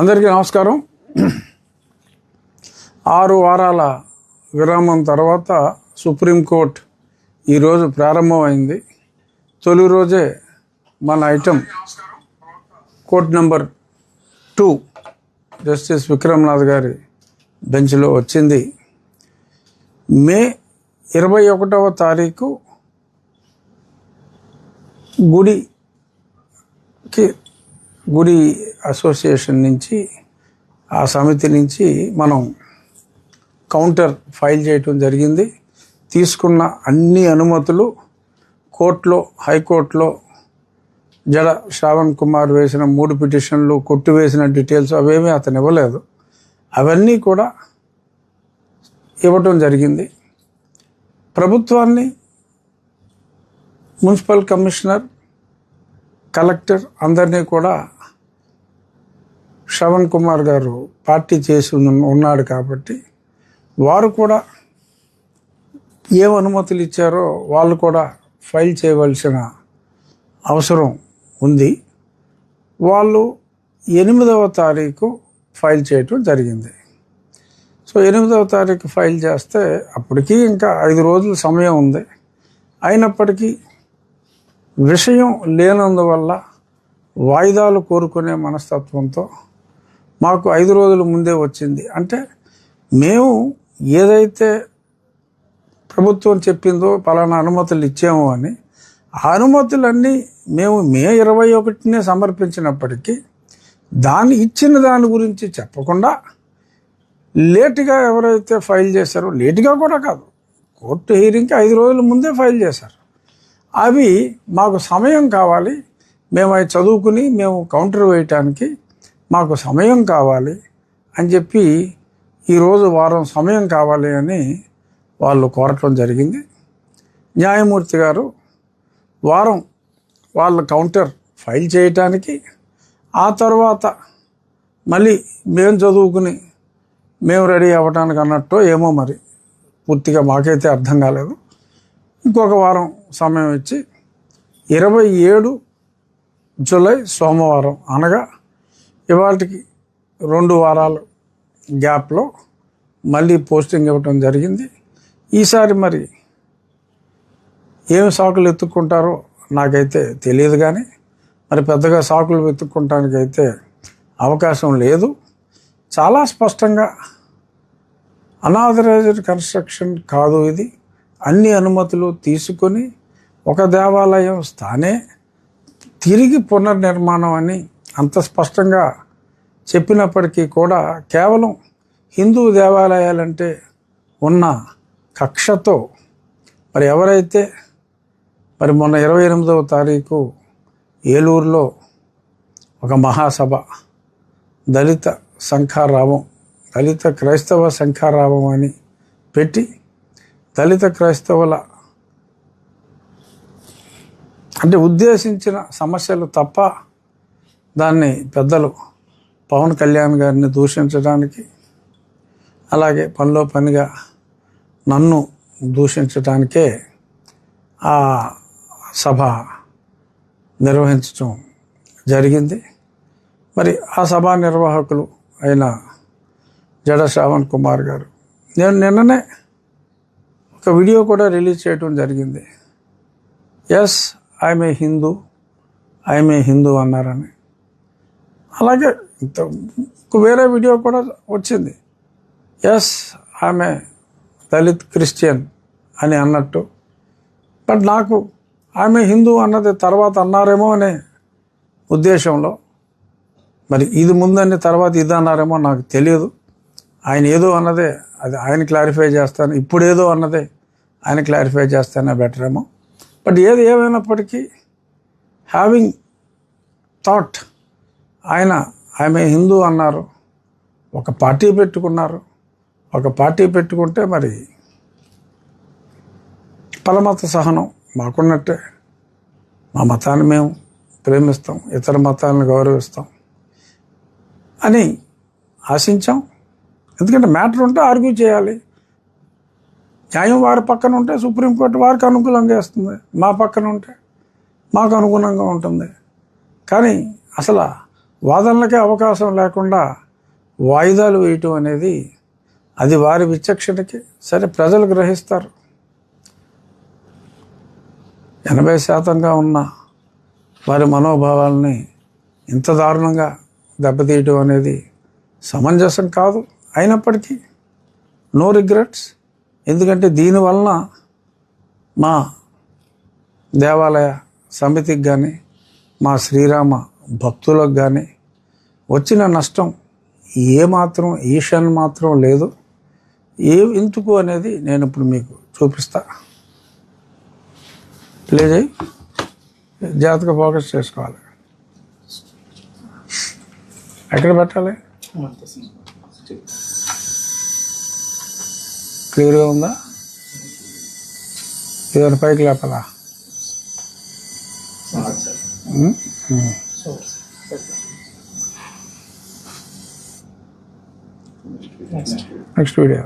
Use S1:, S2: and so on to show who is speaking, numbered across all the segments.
S1: అందరికీ నమస్కారం. 6 వారాల విరామం తర్వాత సుప్రీంకోర్టు ఈరోజు ప్రారంభమైంది. తొలి రోజే మన item court number 2 justice Vikram Nath గారి బెంచ్లో వచ్చింది. మే 21వ తారీఖు గుడి అసోసియేషన్ నుంచి, ఆ సమితి నుంచి మనం కౌంటర్ ఫైల్ చేయటం జరిగింది. తీసుకున్న అన్ని అనుమతులు కోర్టులో, హైకోర్టులో జడ శ్రావణ్ కుమార్ వేసిన 3 పిటిషన్లు, కొట్టివేసిన డీటెయిల్స్ అవేమీ అతను ఇవ్వలేదు. అవన్నీ కూడా ఇవ్వటం జరిగింది. ప్రభుత్వాన్ని, మున్సిపల్ కమిషనర్, కలెక్టర్ అందరినీ కూడా శ్రవణ్ కుమార్ గారు పార్టీ చేసి ఉన్నాడు కాబట్టి వారు కూడా ఏం అనుమతులు ఇచ్చారో వాళ్ళు కూడా ఫైల్ చేయవలసిన అవసరం ఉంది. వాళ్ళు 8వ తారీఖు ఫైల్ చేయటం జరిగింది. సో 8వ తారీఖు ఫైల్ చేస్తే అప్పటికీ ఇంకా 5 రోజుల సమయం ఉంది. అయినప్పటికీ విషయం లేనందువల్ల వాయిదాలు కోరుకునే మనస్తత్వంతో మాకు 5 రోజుల ముందే వచ్చింది. అంటే మేము ఏదైతే ప్రభుత్వం చెప్పిందో పలానా అనుమతులు ఇచ్చాము అని, ఆ అనుమతులన్నీ మేము మే 21నే సమర్పించినప్పటికీ ఇచ్చిన దాని గురించి చెప్పకుండా లేటుగా ఎవరైతే ఫైల్ చేశారో, లేటుగా కూడా కాదు, కోర్టు హీరింగ్కి 5 రోజుల ముందే ఫైల్ చేశారు. అవి మాకు సమయం కావాలి, మేము అవి చదువుకుని మేము కౌంటర్ వేయటానికి మాకు సమయం కావాలి అని చెప్పి ఈరోజు వారం సమయం కావాలి అని వాళ్ళు కోరటం జరిగింది. న్యాయమూర్తి గారు వారం వాళ్ళ కౌంటర్ ఫైల్ చేయటానికి, ఆ తర్వాత మళ్ళీ మేము చదువుకుని మేము రెడీ అవ్వటానికి అన్నట్టు ఏమో మరి పూర్తిగా మాకైతే అర్థం కాలేదు. ఇంకొక వారం సమయం ఇచ్చి 27 జూలై సోమవారం, అనగా ఇవాళకి 2 వారాలు గ్యాప్లో మళ్ళీ పోస్టింగ్ ఇవ్వటం జరిగింది. ఈసారి మరి ఏమి సాకులు ఎత్తుక్కుంటారో నాకైతే తెలియదు, కానీ మరి పెద్దగా సాకులు వెతుక్కుంటానికైతే అవకాశం లేదు. చాలా స్పష్టంగా అనాథరైజ్డ్ కన్స్ట్రక్షన్ కాదు ఇది. అన్ని అనుమతులు తీసుకొని ఒక దేవాలయం స్థానే తిరిగి పునర్నిర్మాణం అని అంత స్పష్టంగా చెప్పినప్పటికీ కూడా కేవలం హిందూ దేవాలయాలంటే ఉన్న కక్షతో మరి ఎవరైతే మరి మొన్న 28వ తారీఖు ఏలూరులో ఒక మహాసభ, దళిత శంఖారావం, దళిత క్రైస్తవ శంఖారావం అని పెట్టి దళిత క్రైస్తవుల అంటే ఉద్దేశించిన సమస్యలు తప్ప దాన్ని పెద్దలు పవన్ కళ్యాణ్ గారిని దూషించడానికి, అలాగే పనిలో పనిగా నన్ను దూషించడానికే ఆ సభ నిర్వహించడం జరిగింది. మరి ఆ సభా నిర్వాహకులు అయిన జడ శ్రావణ్ కుమార్ గారు, నేను నిన్ననే ఒక వీడియో కూడా రిలీజ్ చేయడం జరిగింది. ఎస్ ఐఎమ్ ఏ హిందూ అన్నారని. అలాగే వేరే వీడియో కూడా వచ్చింది, yes I'm a Dalit Christian అని అన్నట్టు. బట్ నాకు ఆమె హిందూ అన్నది తర్వాత అన్నారేమో అనే ఉద్దేశంలో, మరి ఇది ముందని తర్వాత ఇది అన్నారేమో నాకు తెలియదు. ఆయన ఏదో అన్నదే అది ఆయన క్లారిఫై చేస్తాను, ఇప్పుడు ఏదో అన్నదే ఆయన క్లారిఫై చేస్తానే బెటర్ ఏమో. బట్ ఏది ఏమైనప్పటికీ హ్యావింగ్ థాట్ ఆమె హిందూ అన్నారు, ఒక పార్టీ పెట్టుకున్నారు. ఒక పార్టీ పెట్టుకుంటే మరి పరమత సహనం మాకున్నట్టే, మా మతాన్ని మేము ప్రేమిస్తాం, ఇతర మతాలను గౌరవిస్తాం అని ఆశించాం. ఎందుకంటే మ్యాటర్ ఉంటే ఆర్గ్యూ చేయాలి. న్యాయం వారి పక్కన ఉంటే సుప్రీంకోర్టు వారికి అనుకూలంగా ఇస్తుంది, మా పక్కన ఉంటే మాకు అనుగుణంగా ఉంటుంది. కానీ అసలు వాదనలకే అవకాశం లేకుండా వాయిదాలు వేయటం అనేది అది వారి విచక్షణకి సరే ప్రజలు గ్రహిస్తారు. 80% ఉన్న వారి మనోభావాలని ఇంత దారుణంగా దెబ్బతీయటం అనేది సమంజసం కాదు. అయినప్పటికీ నో రిగ్రెట్స్. ఎందుకంటే దీనివలన మా దేవాలయ సమితికి కానీ మా శ్రీరామ భక్తులకు కానీ వచ్చిన నష్టం ఏమాత్రం ఈషన్ మాత్రం లేదు. ఎందుకు అనేది నేను ఇప్పుడు మీకు చూపిస్తా. ప్లే చేయి. జాగ్రత్తగా ఫోకస్ చేసుకోవాలి. ఎక్కడ పెట్టాలి? క్లియర్గా ఉందా? ఏదైనా పైకి లేపాలా? Next video.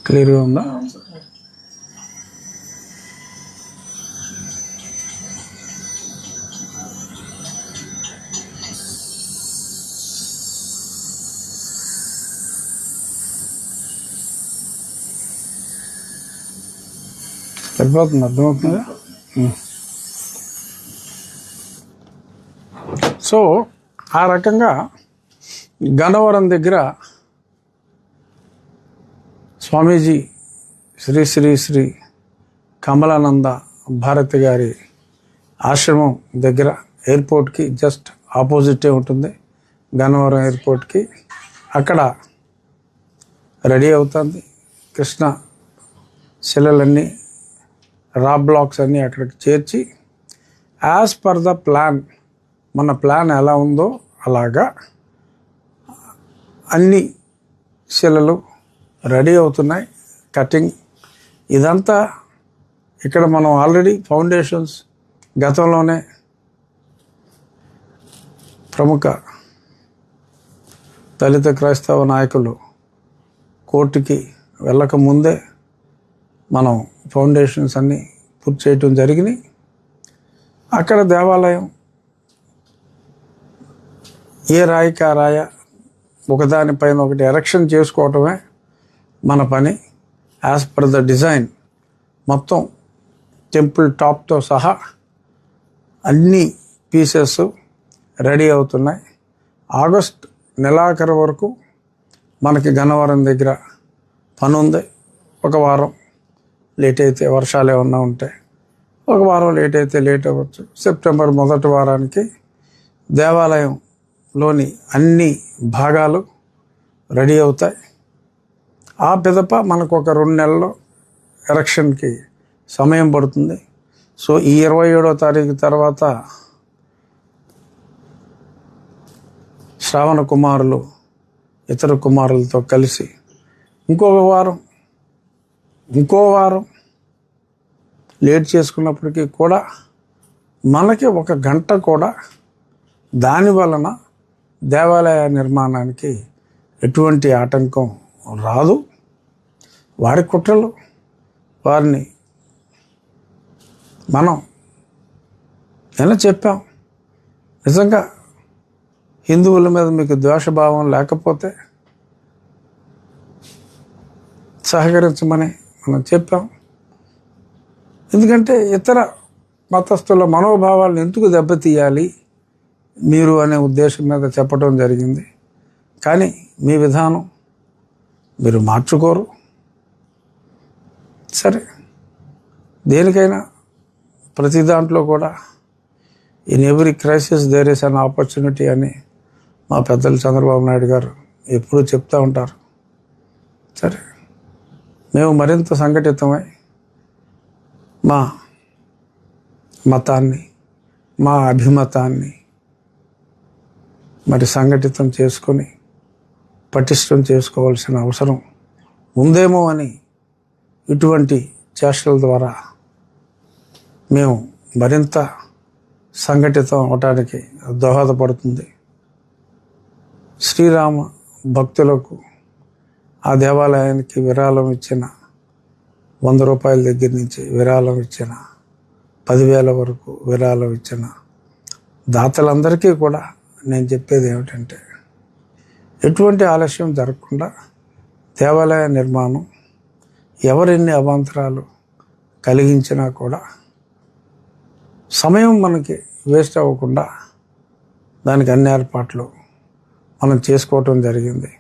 S1: క్లియర్గా ఉందా? సరిపోతుంది, అర్థమవుతుందా? సో ఆ రకంగా గన్నవరం దగ్గర స్వామీజీ శ్రీ శ్రీ శ్రీ కమలానంద భారతి గారి ఆశ్రమం దగ్గర ఎయిర్పోర్ట్కి జస్ట్ ఆపోజిటే ఉంటుంది, గన్నవరం ఎయిర్పోర్ట్కి. అక్కడ రెడీ అవుతుంది. కృష్ణ శిలలన్నీ, రా బ్లాక్స్ అన్నీ అక్కడికి చేర్చి యాజ్ పర్ ద ప్లాన్, మన ప్లాన్ ఎలా ఉందో అలాగా అన్ని శిలలు రెడీ అవుతున్నాయి. కటింగ్ ఇదంతా ఇక్కడ మనం ఆల్రెడీ ఫౌండేషన్స్ గతంలోనే ప్రముఖ దళిత క్రైస్తవ నాయకులు కోర్టుకి వెళ్ళక ముందే మనం ఫౌండేషన్స్ అన్నీ పూర్తి చేయటం జరిగినాయి. అక్కడ దేవాలయం ఏ రాయికి ఆ రాయ ఒకదానిపైన ఒకటి ఎరెక్షన్ చేసుకోవటమే మన పని. యాజ్ పర్ ద డిజైన్ మొత్తం టెంపుల్ టాప్తో సహా అన్ని పీసెస్ రెడీ అవుతున్నాయి. ఆగస్ట్ నెలాఖరు వరకు మనకి గన్నవరం దగ్గర పని ఉంది. ఒక వారం లేట్ అయితే, వర్షాలు ఏమన్నా ఉంటే ఒక వారం లేట్ అయితే లేట్ అవ్వచ్చు. సెప్టెంబర్ మొదటి వారానికి దేవాలయంలోని అన్ని భాగాలు రెడీ అవుతాయి. ఆ పిదప మనకు ఒక 2 నెలల్లో ఎలక్షన్కి సమయం పడుతుంది. సో ఈ 27వ తారీఖు తర్వాత శ్రావణ కుమారులు ఇతర కుమారులతో కలిసి ఇంకో వారం లేట్ చేసుకున్నప్పటికీ కూడా మనకి 1 గంట కూడా దాని వలన దేవాలయ నిర్మాణానికి ఎటువంటి ఆటంకం రాదు. వారి కుట్రలు వారిని మనం ఎలా చెప్పాం. నిజంగా హిందువుల మీద మీకు ద్వేషభావం లేకపోతే సహకరించమని మనం చెప్పాం. ఎందుకంటే ఇతర మతస్థుల మనోభావాలను ఎందుకు దెబ్బతీయాలి మీరు అనే ఉద్దేశం మీద చెప్పడం జరిగింది. కానీ మీ విధానం మీరు మార్చుకోరు. సరే, దేనికైనా ప్రతి దాంట్లో కూడా in every crisis there is an opportunity అని మా పెద్దలు చంద్రబాబు నాయుడు గారు ఎప్పుడూ చెప్తూ ఉంటారు. సరే, మేము మరింత సంఘటితమై మా మతాన్ని, మా అభిమతాన్ని మరి సంఘటితం చేసుకొని పటిష్టం చేసుకోవాల్సిన అవసరం ఉందేమో అని ఇటువంటి చేష్టల ద్వారా మేము మరింత సంఘటితం అవటానికి దోహదపడుతుంది. శ్రీరామ భక్తులకు ఆ దేవాలయానికి విరాళం ఇచ్చిన 100 రూపాయల దగ్గర నుంచి విరాళం ఇచ్చిన 10,000 వరకు విరాళం ఇచ్చిన దాతలందరికీ కూడా నేను చెప్పేది ఏమిటంటే, ఎటువంటి ఆలస్యం జరగకుండా దేవాలయ నిర్మాణం ఎవరెన్ని అవాంతరాలు కలిగించినా కూడా సమయం మనకి వేస్ట్ అవ్వకుండా దానికి అన్ని ఏర్పాట్లు మనం చేసుకోవటం జరిగింది.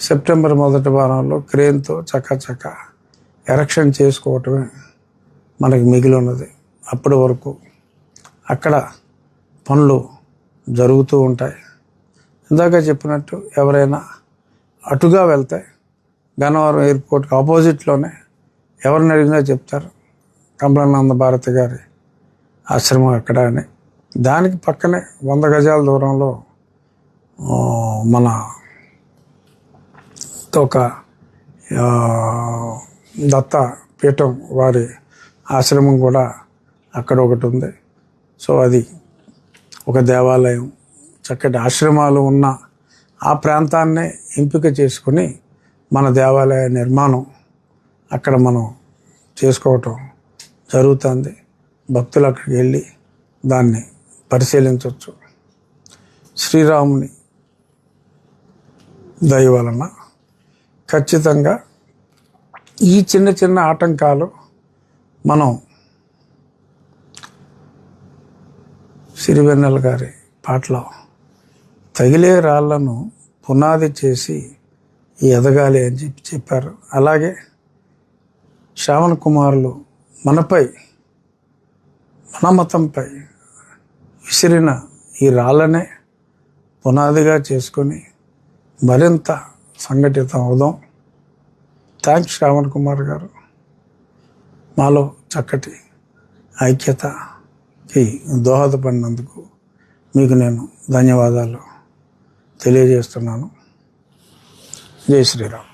S1: సెప్టెంబర్ మొదటి వారంలో క్రేన్తో చకచక ఎరెక్షన్ చేసుకోవటమే మనకి మిగిలి ఉన్నది. అప్పటి వరకు అక్కడ పనులు జరుగుతూ ఉంటాయి. ఇందాక చెప్పినట్టు ఎవరైనా అటుగా వెళ్తే గన్నవరం ఎయిర్పోర్ట్కి ఆపోజిట్లోనే ఎవరిని అడిగినా చెప్తారు కమలానంద భారతి గారి ఆశ్రమం ఎక్కడ అని. దానికి పక్కనే 100 గజాల దూరంలో మన ఒక దత్త పీఠం వారి ఆశ్రమం కూడా అక్కడ ఒకటి ఉంది. సో అది ఒక దేవాలయం, చక్కటి ఆశ్రమాలు ఉన్న ఆ ప్రాంతాన్నే ఎంపిక చేసుకుని మన దేవాలయ నిర్మాణం అక్కడ మనం చేసుకోవటం జరుగుతుంది. భక్తులు అక్కడికి వెళ్ళి దాన్ని పరిశీలించవచ్చు. శ్రీరాముని దయ వలన ఖచ్చితంగా ఈ చిన్న చిన్న ఆటంకాలు మనం సిరివెన్నెల గారి పాటలో తగిలే రాళ్లను పునాది చేసి ఎదగాలి అని చెప్పారు. అలాగే శ్రావణ్ కుమారులు మనపై, మన మతంపై విసిరిన ఈ రాళ్ళనే పునాదిగా చేసుకొని మరింత సంఘటితం అవుదాం. థ్యాంక్స్ శ్రావణ్ కుమార్ గారు. మాలో చక్కటి ఐక్యతకి దోహదపడినందుకు మీకు నేను ధన్యవాదాలు తెలియజేస్తున్నాను. జై శ్రీరామ్.